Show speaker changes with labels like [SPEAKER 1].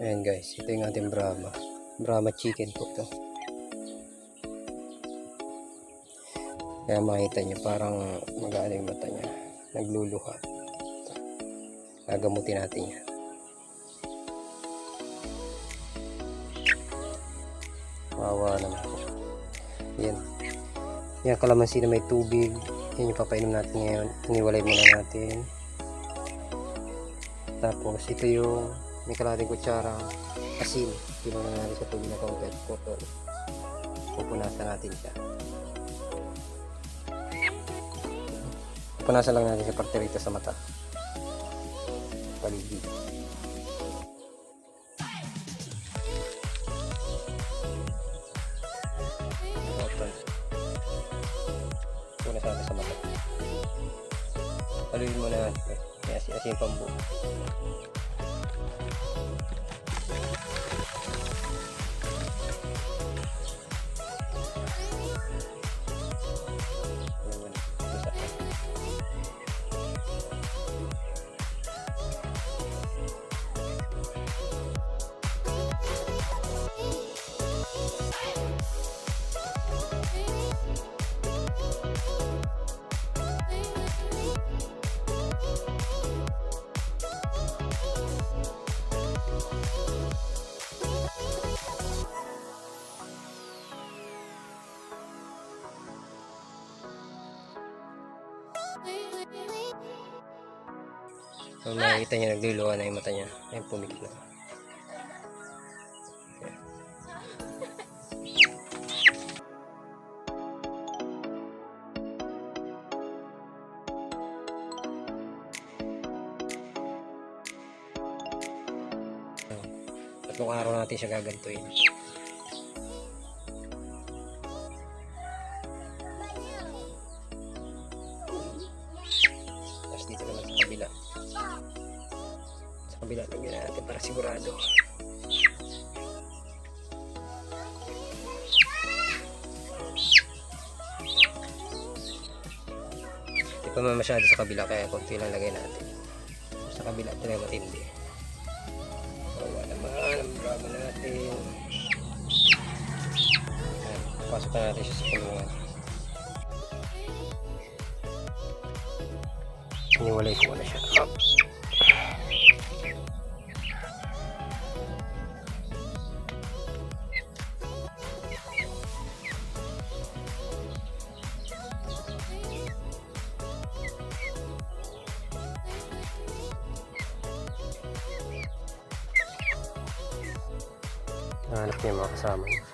[SPEAKER 1] Ayan guys, ito yung ating Brahma chicken po to. Kaya makita nyo parang magaling yung mata niya, nagluluha. Gagamutin natin yan. Wawa naman po. Yan. Yan, kalamansi na may tubig. Yan yung papainom natin ngayon. Iniwalay muna natin. Tapos ito yung may kalating kutsara asin. Pinunan na natin sa tubig na kaunti. Pupunasan natin siya. Pupunasan lang natin sa parte rito sa mata. Paligid. Pupunasan natin sa mata. Paluin mo na natin. Asin pambu. So, makikita niya nagluluha na yung mata niya. Ayun, pumikit na. Tatlong araw natin siya gagantuin. Tapos dito naman sa kabila. Sa kabila lagyan natin para sigurado. Hindi pa man masyado sa kabila kaya konti lang lagay natin. Sa kabila talaga matindi. Bawa naman ang Brahma natin. Pasok na natin siya sa kulungan. Iniwalay ko na siya. Hanap niya mga kasama niya.